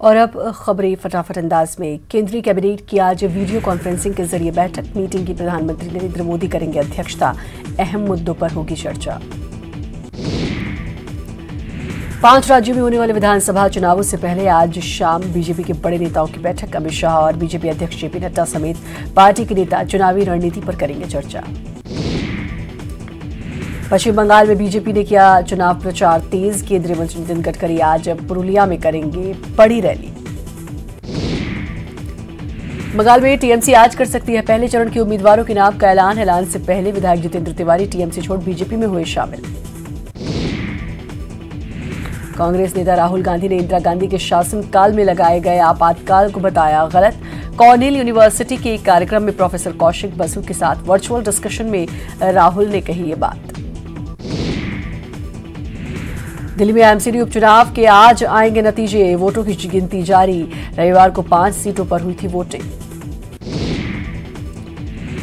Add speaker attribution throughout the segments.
Speaker 1: और अब खबरें फटाफट अंदाज में। केंद्रीय कैबिनेट की आज वीडियो कॉन्फ्रेंसिंग के जरिए बैठक। मीटिंग की प्रधानमंत्री नरेंद्र मोदी करेंगे अध्यक्षता। अहम मुद्दों पर होगी चर्चा। 5 राज्यों में होने वाले विधानसभा चुनावों से पहले आज शाम बीजेपी के बड़े नेताओं की बैठक। अमित शाह और बीजेपी अध्यक्ष जेपी नड्डा समेत पार्टी के नेता चुनावी रणनीति पर करेंगे चर्चा। पश्चिम बंगाल में बीजेपी ने किया चुनाव प्रचार तेज। केंद्रीय मंत्री नितिन गडकरी आज पुरुलिया में करेंगे बड़ी रैली। बंगाल में टीएमसी आज कर सकती है पहले चरण के उम्मीदवारों के नाम का ऐलान। ऐलान से पहले विधायक जितेंद्र तिवारी टीएमसी छोड़ बीजेपी में हुए शामिल। कांग्रेस नेता राहुल गांधी ने इंदिरा गांधी के शासनकाल में लगाए गए आपातकाल को बताया गलत। कॉर्नेल यूनिवर्सिटी के एक कार्यक्रम में प्रोफेसर कौशिक बसु के साथ वर्चुअल डिस्कशन में राहुल ने कही ये बात। दिल्ली में एमसीडी उपचुनाव के आज आएंगे नतीजे। वोटों की गिनती जारी। रविवार को 5 सीटों पर हुई थी वोटिंग।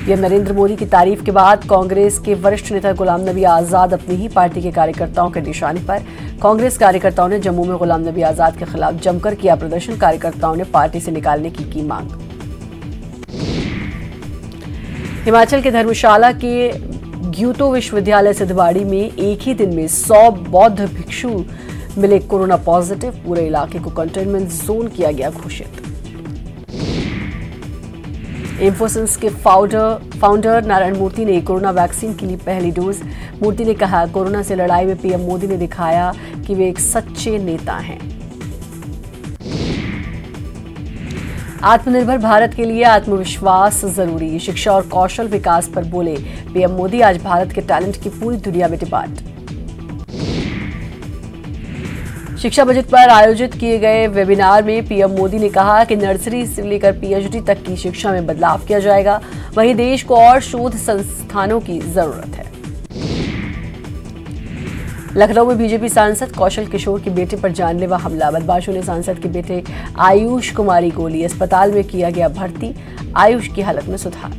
Speaker 1: पीएम नरेंद्र मोदी की तारीफ के बाद कांग्रेस के वरिष्ठ नेता गुलाम नबी आजाद अपनी ही पार्टी के कार्यकर्ताओं के निशाने पर। कांग्रेस कार्यकर्ताओं ने जम्मू में गुलाम नबी आजाद के खिलाफ जमकर किया प्रदर्शन। कार्यकर्ताओं ने पार्टी से निकालने की मांग। हिमाचल के धर्मशाला के ग्यूतो विश्वविद्यालय सिद्धवाड़ी में एक ही दिन में 100 बौद्ध भिक्षु मिले कोरोना पॉजिटिव। पूरे इलाके को कंटेनमेंट जोन किया गया घोषित। इंफोसिस के फाउंडर नारायण मूर्ति ने कोरोना वैक्सीन के लिए पहली डोज। मूर्ति ने कहा, कोरोना से लड़ाई में पीएम मोदी ने दिखाया कि वे एक सच्चे नेता हैं। आत्मनिर्भर भारत के लिए आत्मविश्वास जरूरी। शिक्षा और कौशल विकास पर बोले पीएम मोदी। आज भारत के टैलेंट की पूरी दुनिया में डिमांड। शिक्षा बजट पर आयोजित किए गए वेबिनार में पीएम मोदी ने कहा कि नर्सरी से लेकर पीएचडी तक की शिक्षा में बदलाव किया जाएगा। वहीं देश को और शोध संस्थानों की जरूरत है। लखनऊ में बीजेपी सांसद कौशल किशोर के बेटे पर जानलेवा हमला। बदमाशों ने सांसद के बेटे आयुष को मारी गोली। अस्पताल में किया गया भर्ती। आयुष की हालत में सुधार।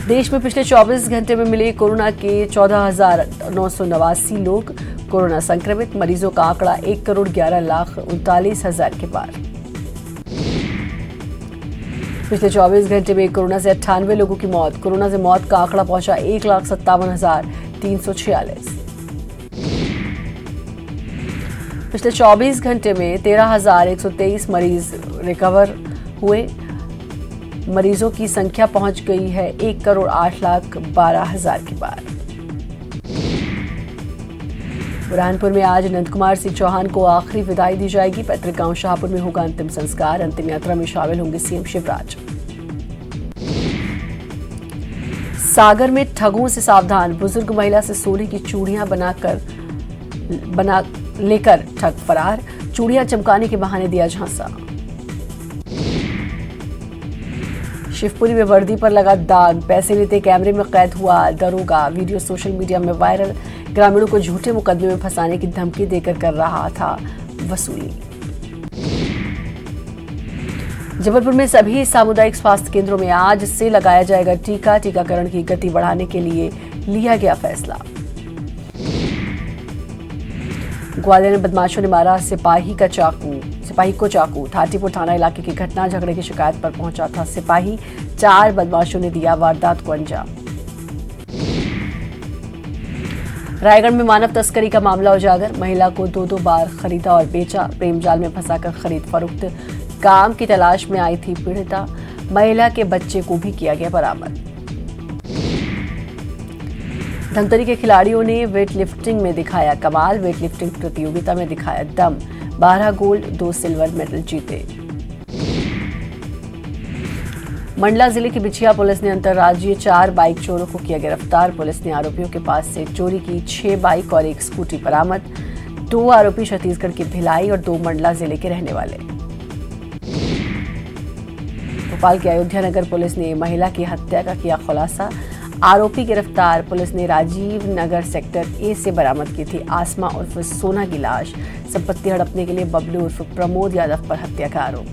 Speaker 1: देश में पिछले 24 घंटे में मिले कोरोना के 14,989 लोग कोरोना संक्रमित। मरीजों का आंकड़ा 1,11,39,000 के पार। पिछले 24 घंटे में कोरोना से 98 लोगों की मौत। कोरोना से मौत का आंकड़ा पहुंचा 1,57,346। पिछले 24 घंटे में 13,123 मरीज रिकवर हुए। मरीजों की संख्या पहुंच गई है 1,08,12,000 के पार। बुरहानपुर में आज नंद कुमार सिंह चौहान को आखिरी विदाई दी जाएगी। पैतृक गांव शाहपुर में होगा अंतिम संस्कार। अंतिम यात्रा में शामिल होंगे सीएम शिवराज। सागर में ठगों से सावधान। बुजुर्ग महिला से सोने की चूड़ियां लेकर ठग फरार। चूड़ियां चमकाने के बहाने दिया झांसा। शिवपुरी में वर्दी पर लगा दाग। पैसे लेते कैमरे में कैद हुआ दरोगा। वीडियो सोशल मीडिया में वायरल। ग्रामीणों को झूठे मुकदमे में फंसाने की धमकी देकर कर रहा था वसूली। जबलपुर में सभी सामुदायिक स्वास्थ्य केंद्रों में आज से लगाया जाएगा टीका। टीकाकरण की गति बढ़ाने के लिए लिया गया फैसला। ग्वालियर में बदमाशों ने मारा सिपाही को चाकू। थाटीपुर थाना इलाके की घटना। झगड़े की शिकायत पर पहुंचा था सिपाही। 4 बदमाशों ने दिया वारदात को अंजाम। रायगढ़ में मानव तस्करी का मामला उजागर। महिला को 2 बार खरीदा और बेचा। प्रेम जाल में फंसाकर खरीद फरोख्त। काम की तलाश में आई थी पीड़िता। महिला के बच्चे को भी किया गया बरामद। धमतरी के खिलाड़ियों ने वेट लिफ्टिंग में दिखाया कमाल। वेट लिफ्टिंग प्रतियोगिता में दिखाया दम। 12 गोल्ड 2 सिल्वर मेडल जीते। मंडला जिले की बिछिया पुलिस ने अंतर्राज्यीय 4 बाइक चोरों को किया गिरफ्तार। पुलिस ने आरोपियों के पास से चोरी की 6 बाइक और 1 स्कूटी बरामद। 2 आरोपी छत्तीसगढ़ की भिलाई और 2 मंडला जिले के रहने वाले। भोपाल के अयोध्या नगर पुलिस ने महिला की हत्या का किया खुलासा। आरोपी गिरफ्तार। पुलिस ने राजीव नगर सेक्टर ए से बरामद की थी आसमा उर्फ सोना की लाश। संपत्ति हड़पने के लिए बबलू उर्फ प्रमोद यादव पर हत्या का आरोप।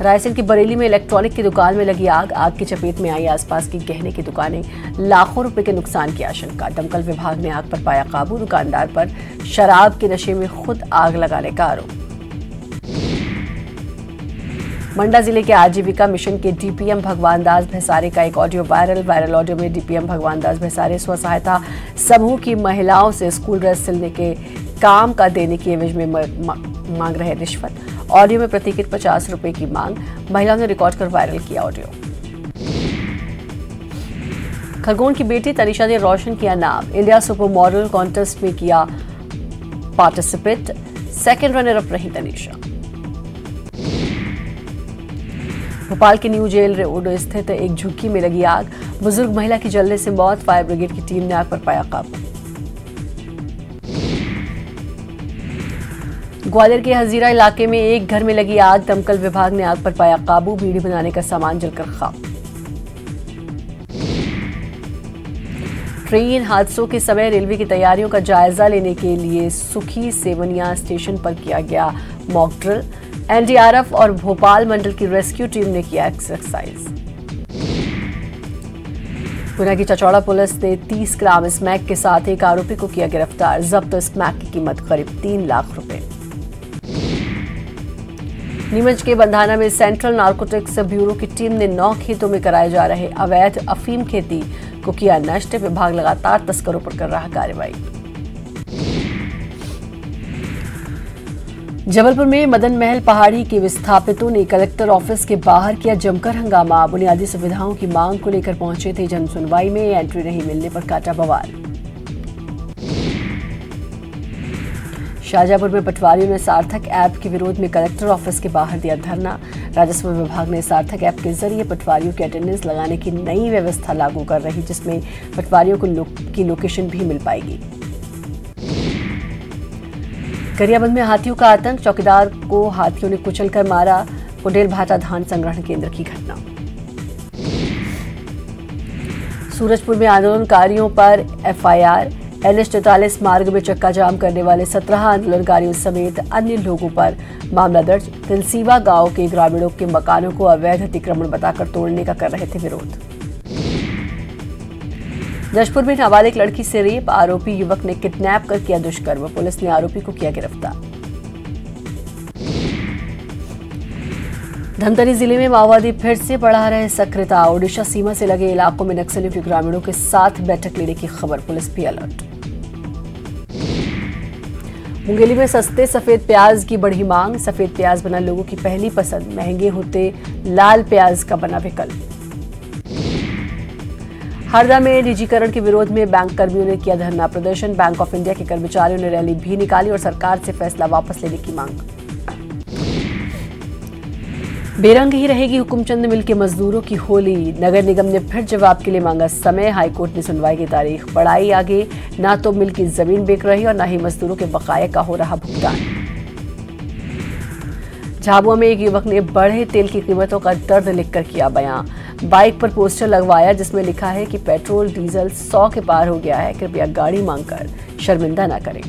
Speaker 1: रायसेन की बरेली में इलेक्ट्रॉनिक की दुकान में लगी आग। आग की चपेट में आई आसपास की गहने की दुकानें। लाखों रुपए के नुकसान की आशंका। दमकल विभाग ने आग पर पाया काबू। दुकानदार पर शराब के नशे में खुद आग लगाने का आरोप। मंडला जिले के आजीविका मिशन के डीपीएम भगवान दास भैसारे का एक ऑडियो वायरल ऑडियो में डीपीएम भगवान दास भैसारे स्व सहायता समूह की महिलाओं से स्कूल ड्रेस सिलने के काम का देने की एवज में मांग रहे रिश्वत। ऑडियो में प्रति किट 50 रुपए की मांग। महिलाओं ने रिकॉर्ड कर वायरल किया ऑडियो। खरगोन की बेटी तनिषा ने रोशन किया नाम। इंडिया सुपर मॉडल कॉन्टेस्ट में किया पार्टिसिपेट। सेकंड रनर अप रही तनिषा। भोपाल के न्यू जेल रोड स्थित एक झुग्गी में लगी आग। बुजुर्ग महिला की जलने से मौत। फायर ब्रिगेड की टीम ने आग पर पाया काबू। ग्वालियर के हजीरा इलाके में एक घर में लगी आग। दमकल विभाग ने आग पर पाया काबू। बीड़ी बनाने का सामान जलकर खाक। ट्रेन हादसों के समय रेलवे की तैयारियों का जायजा लेने के लिए सुखी सेवनिया स्टेशन पर किया गया मॉक ड्रिल। एनडीआरएफ और भोपाल मंडल की रेस्क्यू टीम ने किया एक्सरसाइज। गुना की चचौड़ा पुलिस ने 30 ग्राम स्मैक के साथ एक आरोपी को किया गिरफ्तार। जब्त स्मैक की कीमत करीब 3 लाख रुपए। नीमच के बंधाना में सेंट्रल नार्कोटिक्स ब्यूरो की टीम ने 9 खेतों में कराए जा रहे अवैध अफीम खेती को किया नष्ट। विभाग लगातार तस्करों पर कर रहा कार्रवाई। जबलपुर में मदन महल पहाड़ी के विस्थापितों ने कलेक्टर ऑफिस के बाहर किया जमकर हंगामा। बुनियादी सुविधाओं की मांग को लेकर पहुंचे थे। जन सुनवाई में एंट्री नहीं मिलने पर काटा बवाल। शाहजहांपुर में पटवारियों ने सार्थक ऐप के विरोध में कलेक्टर ऑफिस के बाहर दिया धरना। राजस्व विभाग ने सार्थक ऐप के जरिए पटवारियों की अटेंडेंस लगाने की नई व्यवस्था लागू कर रही, जिसमें पटवारियों की लोकेशन भी मिल पाएगी। गरियाबंद में हाथियों का आतंक। चौकीदार को हाथियों ने कुचलकर मारा। पुडेल भाटा धान संग्रहण केंद्र की घटना। सूरजपुर में आंदोलनकारियों पर एफआईआर। NH 44 मार्ग में चक्का जाम करने वाले 17 आंदोलनकारियों समेत अन्य लोगों पर मामला दर्ज। तिलसीवा गांव के ग्रामीणों के मकानों को अवैध अतिक्रमण बताकर तोड़ने का कर रहे थे विरोध। जशपुर में नाबालिग लड़की से रेप। आरोपी युवक ने किडनैप कर किया दुष्कर्म। पुलिस ने आरोपी को किया गिरफ्तार। धमतरी जिले में माओवादी फिर से बढ़ा रहे सक्रियता। ओडिशा सीमा से लगे इलाकों में नक्सलियों के ग्रामीणों के साथ बैठक लेने की खबर। पुलिस भी अलर्ट। मुंगेली में सस्ते सफेद प्याज की बढ़ी मांग। सफेद प्याज बना लोगों की पहली पसंद। महंगे होते लाल प्याज का बना विकल्प। हरदा में निजीकरण के विरोध में बैंक कर्मियों ने किया धरना प्रदर्शन। बैंक ऑफ इंडिया के कर्मचारियों ने रैली भी निकाली और सरकार से फैसला वापस लेने की मांग। बेरंग ही रहेगी हुकुमचंद मिल के मजदूरों की होली। नगर निगम ने फिर जवाब के लिए मांगा समय। हाईकोर्ट ने सुनवाई की तारीख बढ़ाई आगे। ना तो मिल की जमीन बिक रही और न ही मजदूरों के बकाये का हो रहा भुगतान। झाबुआ में एक युवक ने बढ़े तेल की कीमतों का दर्द लिखकर किया बयां। बाइक पर पोस्टर लगवाया जिसमें लिखा है कि पेट्रोल डीजल 100 के पार हो गया है, कृपया गाड़ी मांगकर शर्मिंदा न करें।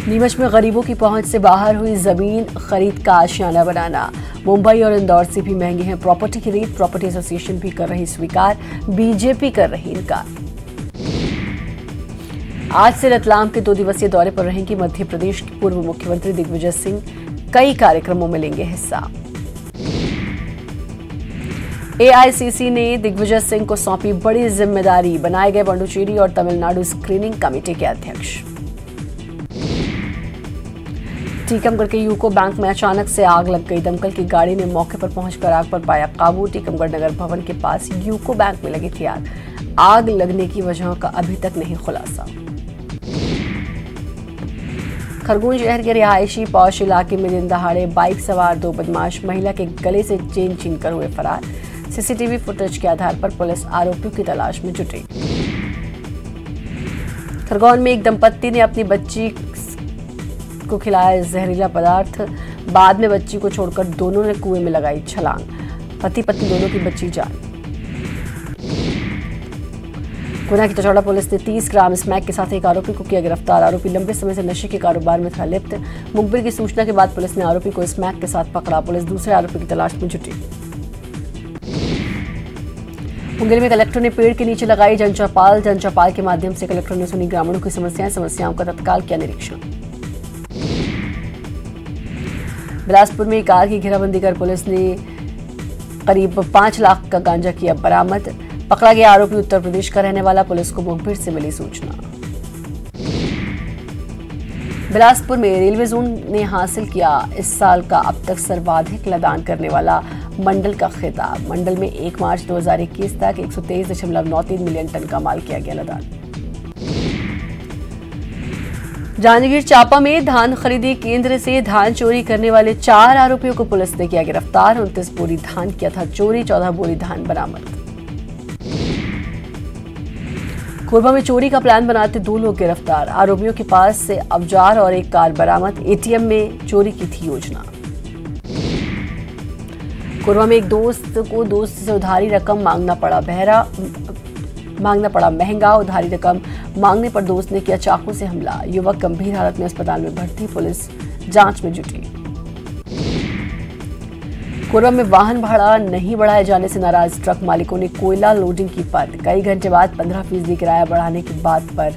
Speaker 1: नीमच में गरीबों की पहुंच से बाहर हुई जमीन खरीद का आशियाना बनाना। मुंबई और इंदौर से भी महंगी है प्रॉपर्टी की रेट। प्रॉपर्टी एसोसिएशन भी कर रही स्वीकार। बीजेपी कर रही इनकार। आज से रतलाम के 2 दिवसीय दौरे पर रहेंगी मध्य प्रदेश के पूर्व मुख्यमंत्री दिग्विजय सिंह। कई कार्यक्रमों में लेंगे हिस्सा। एआईसीसी ने दिग्विजय सिंह को सौंपी बड़ी जिम्मेदारी। बनाए गए पांडुचेरी और तमिलनाडु स्क्रीनिंग कमेटी के अध्यक्ष। टीकमगढ़ के यूको बैंक में अचानक से आग लग गई। दमकल की गाड़ी ने मौके पर पहुंचकर आग पर पाया काबू। टीकमगढ़ नगर भवन के पास यूको बैंक में लगी थी आग। आग लगने की वजहों का अभी तक नहीं खुलासा। खरगोन शहर के रिहायशी पौष इलाके में दिन दहाड़े बाइक सवार 2 बदमाश महिला के गले से चेन छीनकर हुए फरार। सीसीटीवी फुटेज के आधार पर पुलिस आरोपियों की तलाश में जुटी। खरगोन में एक दंपत्ति ने अपनी बच्ची को खिलाया जहरीला पदार्थ। बाद में बच्ची को छोड़कर दोनों ने कुएं में लगाई छलांग। पति पत्नी दोनों की बच्ची जान। गुना की चचौड़ा पुलिस ने 30 ग्राम स्मैक के साथ एक आरोपी को किया गिरफ्तार। आरोपी लंबे समय से नशे के कारोबार में था लिप्त। मुखबिर की सूचना के बाद पुलिस ने आरोपी को स्मैक के साथ पकड़ा। पुलिस दूसरे आरोपी की तलाश में जुटी। मुंगेली में कलेक्टर ने पेड़ के नीचे लगाई जनचौपाल के माध्यम से कलेक्टर ने सुनी ग्रामीणों की समस्याओं का तत्काल किया निरीक्षण। बिलासपुर में कार की घेराबंदी कर पुलिस ने करीब 5 लाख का गांजा किया बरामद। पकड़ा गया आरोपी उत्तर प्रदेश का रहने वाला, पुलिस को मुखबिर से मिली सूचना। बिलासपुर में रेलवे जोन ने हासिल किया इस साल का अब तक सर्वाधिक लदान करने वाला मंडल का खिताब। मंडल में 1 मार्च 2021 तक 123.93 मिलियन टन का माल किया गया लदान। जांजगीर चांपा में धान खरीदी केंद्र से धान चोरी करने वाले 4 आरोपियों को पुलिस ने किया गिरफ्तार। 29 बोरी धान किया था चोरी, 14 बोरी धान बरामद। कोरबा में चोरी का प्लान बनाते 2 लोग गिरफ्तार। आरोपियों के पास से औजार और एक कार बरामद। एटीएम में चोरी की थी योजना। कोरबा में एक दोस्त से उधारी रकम मांगना पड़ा महंगा। उधारी रकम मांगने पर दोस्त ने किया चाकू से हमला। युवक गंभीर हालत में अस्पताल में भर्ती, पुलिस जांच में जुटी। कोरबा में वाहन भाड़ा नहीं बढ़ाए जाने से नाराज ट्रक मालिकों ने कोयला लोडिंग की बंद। कई घंटे बाद 15% किराया बढ़ाने की बात पर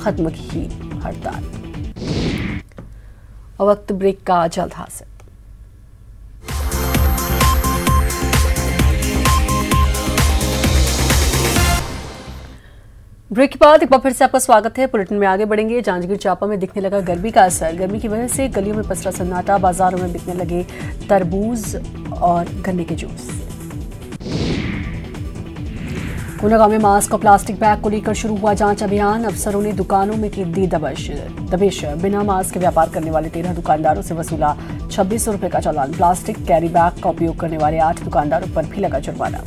Speaker 1: खत्म की हड़ताल। और वक्त ब्रेक का जल्द हासिल। ब्रेक के बाद एक बार फिर से आपका स्वागत है। बुलेटिन में आगे बढ़ेंगे। जांजगीर चांपा में दिखने लगा गर्मी का असर। गर्मी की वजह से गलियों में पसरा सन्नाटा, बाजारों में बिकने लगे तरबूज और गन्ने के जूस। कोंडागांव में मास्क और प्लास्टिक बैग को लेकर शुरू हुआ जांच अभियान। अफसरों ने दुकानों में की दी दबिश। बिना मास्क के व्यापार करने वाले 13 दुकानदारों से वसूला 2600 रुपए का चालान। प्लास्टिक कैरी बैग का उपयोग करने वाले 8 दुकानदारों पर भी लगा जुर्माना।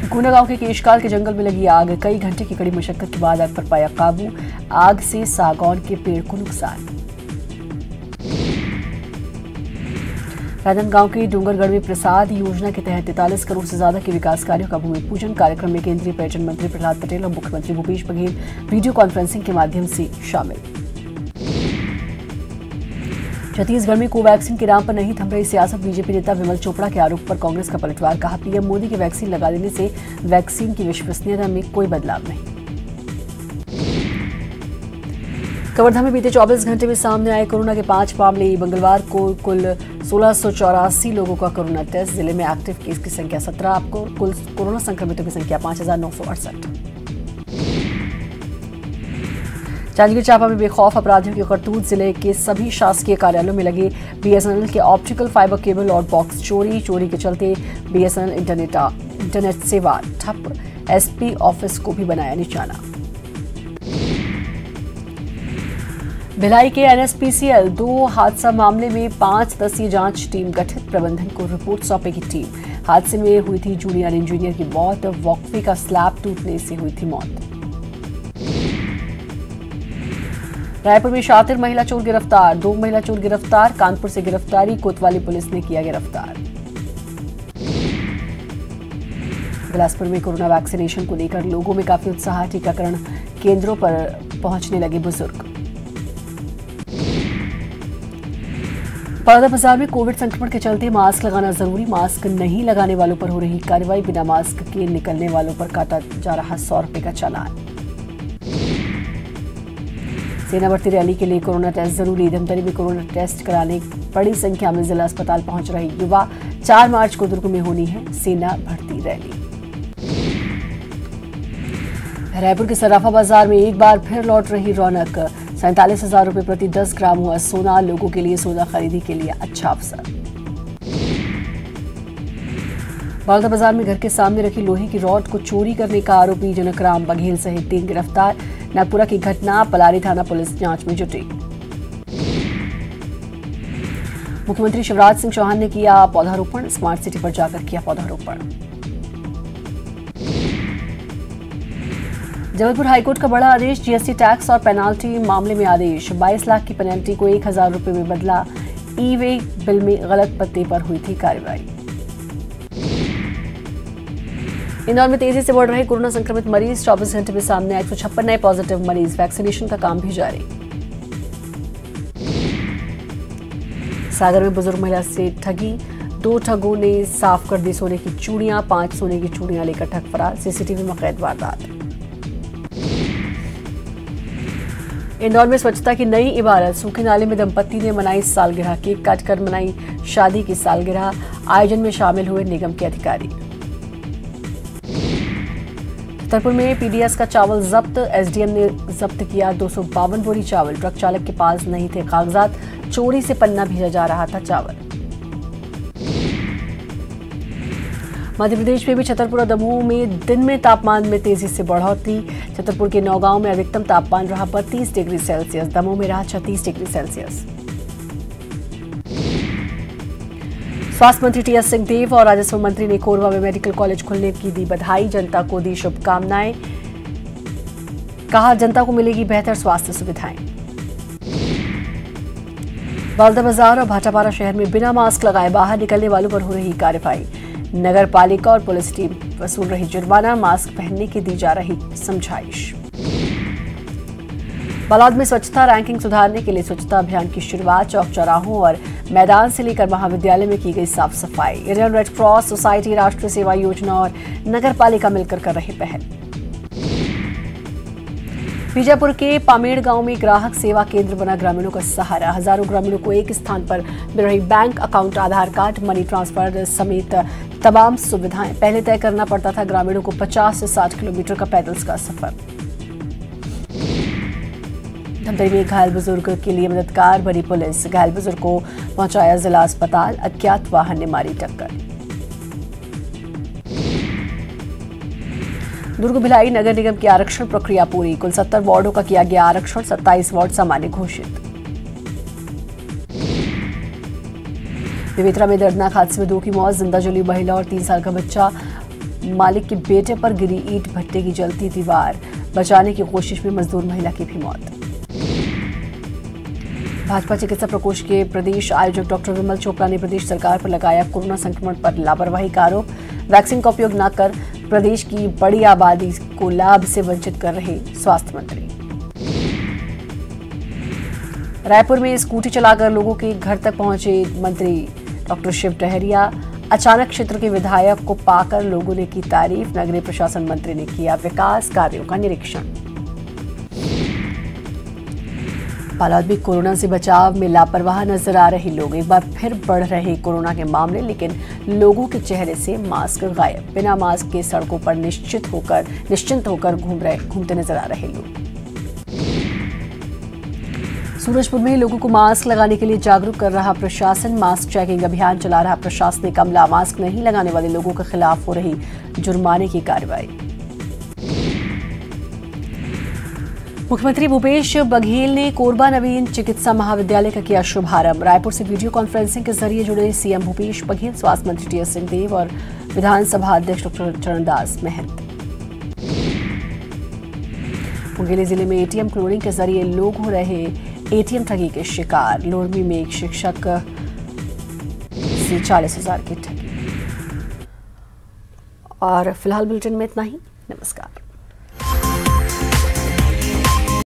Speaker 1: कोंडागांव के केशकाल के जंगल में लगी आग। कई घंटे की कड़ी मशक्कत के बाद आग पर पाया काबू। आग से सागौन के पेड़ को नुकसान। राजनांदगांव के डूंगरगढ़ में प्रसाद योजना के तहत 43 करोड़ से ज्यादा के विकास कार्यों का भूमि पूजन। कार्यक्रम में केंद्रीय पर्यटन मंत्री प्रहलाद पटेल और मुख्यमंत्री भूपेश बघेल वीडियो कॉन्फ्रेंसिंग के माध्यम से शामिल। छत्तीसगढ़ में कोवैक्सीन के नाम पर नहीं थम रही सियासत। बीजेपी नेता विमल चोपड़ा के आरोप पर कांग्रेस का पलटवार। कहा, पीएम मोदी के वैक्सीन लगा देने से वैक्सीन की विश्वसनीयता में कोई बदलाव नहीं। कवर्धा में बीते 24 घंटे में सामने आए कोरोना के 5 मामले। मंगलवार को कुल 1684 लोगों का कोरोना टेस्ट। जिले में एक्टिव केस की संख्या 17। आपको कुल कोरोना संक्रमितों की संख्या 5968। जांजगीर चांपा में बेखौफ अपराधियों की करतूत। जिले के सभी शासकीय कार्यालयों में लगे बीएसएनएल के ऑप्टिकल फाइबर केबल और बॉक्स चोरी के चलते बीएसएनएल इंटरनेट सेवा ठप। एसपी ऑफिस को भी बनाया निशाना। भिलाई के एनएसपीसीएल 2 हादसा मामले में 5 सदस्यीय जांच टीम गठित। प्रबंधन को रिपोर्ट सौंपेगी टीम। हादसे में हुई थी जूनियर इंजीनियर की मौत। वॉकवे का स्लैब टूटने से हुई थी मौत। रायपुर में शातिर महिला चोर गिरफ्तार। 2 महिला चोर गिरफ्तार। कानपुर से गिरफ्तारी कोतवाली पुलिस ने किया गिरफ्तार। बिलासपुर में कोरोना वैक्सीनेशन को लेकर लोगों में काफी उत्साह। टीकाकरण केंद्रों पर पहुंचने लगे बुजुर्ग। बड़ौदा बाजार में कोविड संक्रमण के चलते मास्क लगाना जरूरी। मास्क नहीं लगाने वालों पर हो रही कार्रवाई। बिना मास्क के निकलने वालों पर काटा जा रहा 100 रुपए का चालान। सेना भर्ती रैली के लिए कोरोना टेस्ट जरूरी। धमतरी में कोरोना टेस्ट कराने बड़ी संख्या में जिला अस्पताल पहुंच रहे युवा। 4 मार्च को दुर्ग में होनी है सेना भर्ती रैली। रायपुर के सराफा बाजार में एक बार फिर लौट रही रौनक। 47,000 रुपए प्रति 10 ग्राम हुआ सोना। लोगों के लिए सोना खरीदी के लिए अच्छा अवसर। बड़ौदा बाजार में घर के सामने रखी लोहे की रॉड को चोरी करने का आरोपी जनकराम बघेल सहित 3 गिरफ्तार। नागपुरा की घटना। पलारी थाना पुलिस जांच में जुटी। मुख्यमंत्री शिवराज सिंह चौहान ने किया पौधारोपण। स्मार्ट सिटी पर जाकर किया पौधारोपण। जबलपुर हाईकोर्ट का बड़ा आदेश। जीएसटी टैक्स और पेनाल्टी मामले में आदेश। 22 लाख की पेनल्टी को 1000 रुपए में बदला। ई वे बिल में गलत पते पर हुई थी कार्रवाई। इंदौर में तेजी से बढ़ रहे कोरोना संक्रमित मरीज। 24 घंटे में सामने आए 156 नए पॉजिटिव मरीज। वैक्सीनेशन का काम भी जारी। सागर में बुजुर्ग महिला से ठगी। 2 ठगों ने साफ कर दी सोने की चूड़ियां, 5 सोने की चूड़ियां लेकर ठग फरार, सीसीटीवी में कैद वारदात। इंदौर में स्वच्छता की नई इबारत, सूखे नाले में दंपत्ति ने मनाई सालगिरह, केक काटकर मनाई शादी की सालगिरह, आयोजन में शामिल हुए निगम के अधिकारी। छतरपुर में पीडीएस का चावल जब्त, एसडीएम ने जब्त किया 252 बोरी चावल, ट्रक चालक के पास नहीं थे कागजात, चोरी से पन्ना भेजा जा रहा था चावल। मध्य प्रदेश में भी छतरपुर और दमोह में दिन में तापमान में तेजी से बढ़ोतरी, छतरपुर के नौगांव में अधिकतम तापमान रहा 32 डिग्री सेल्सियस, दमोह में रहा 36 डिग्री सेल्सियस। स्वास्थ्य मंत्री टीएस सिंहदेव और राजस्व मंत्री ने कोरबा में मेडिकल कॉलेज खुलने की दी बधाई, जनता को दी शुभकामनाएं, कहा जनता को मिलेगी बेहतर स्वास्थ्य सुविधाएं। बलौदाबाजार और भाटापारा शहर में बिना मास्क लगाए बाहर निकलने वालों पर हो रही कार्रवाई, नगर पालिका और पुलिस टीम वसूल रही जुर्माना, मास्क पहनने की दी जा रही समझाइश। बालोद में स्वच्छता रैंकिंग सुधारने के लिए स्वच्छता अभियान की शुरुआत, चौक चौराहों और मैदान से लेकर महाविद्यालय में की गई साफ सफाई, इंडियन रेड क्रॉस सोसाइटी, राष्ट्रीय सेवा योजना और नगर पालिका मिलकर कर रहे पहल। बीजापुर के पामेड़ गांव में ग्राहक सेवा केंद्र बना ग्रामीणों का सहारा, हजारों ग्रामीणों को एक स्थान पर मिल रही बैंक अकाउंट, आधार कार्ड, मनी ट्रांसफर समेत तमाम सुविधाएं। पहले तय करना पड़ता था ग्रामीणों को 50 से 60 किलोमीटर का पैदल का सफर। धमतरी में घायल बुजुर्ग के लिए मददगार बनी पुलिस, घायल बुजुर्ग को पहुंचाया जिला अस्पताल, अज्ञात वाहन ने मारी टक्कर। दुर्ग भिलाई नगर निगम की आरक्षण प्रक्रिया पूरी, कुल 70 वार्डों का किया गया आरक्षण, 27 वार्ड सामान्य घोषित। बेमेतरा में दर्दनाक हादसे में 2 की मौत, जिंदा जली महिला और 3 साल का बच्चा, मालिक के बेटे पर गिरी ईंट भट्टे की जलती दीवार, बचाने की कोशिश में मजदूर महिला की भी मौत। भाजपा चिकित्सा प्रकोष्ठ के प्रदेश आयोजक डॉक्टर विमल चोपड़ा ने प्रदेश सरकार पर लगाया कोरोना संक्रमण पर लापरवाही का आरोप, वैक्सीन का उपयोग न कर प्रदेश की बड़ी आबादी को लाभ से वंचित कर रहे स्वास्थ्य मंत्री। रायपुर में स्कूटी चलाकर लोगों के घर तक पहुंचे मंत्री डॉक्टर शिव डहरिया, अचानक क्षेत्र के विधायक को पाकर लोगों ने की तारीफ, नगरीय प्रशासन मंत्री ने किया विकास कार्यों का निरीक्षण। बालोद में कोरोना से बचाव में लापरवाह नजर आ रहे लोग, एक बार फिर बढ़ रहे कोरोना के मामले, लेकिन लोगों के चेहरे से मास्क गायब, बिना मास्क के सड़कों पर निश्चिंत होकर घूमते नजर आ रहे लोग। सूरजपुर में लोगों को मास्क लगाने के लिए जागरूक कर रहा प्रशासन, मास्क चेकिंग अभियान चला रहा प्रशासनिक अमला, मास्क नहीं लगाने वाले लोगों के खिलाफ हो रही जुर्माने की कार्रवाई। मुख्यमंत्री भूपेश बघेल ने कोरबा नवीन चिकित्सा महाविद्यालय का किया शुभारंभ, रायपुर से वीडियो कॉन्फ्रेंसिंग के जरिए जुड़े सीएम भूपेश बघेल, स्वास्थ्य मंत्री टीएस सिंहदेव और विधानसभा अध्यक्ष डॉक्टर चरणदास महंत। मुंगेली जिले में एटीएम क्लोनिंग के जरिए लोग हो रहे एटीएम ठगी के शिकार, लोरमी में एक शिक्षक से 40,000 की ठगी। और फिलहाल बुलेटिन में इतना ही, नमस्कार।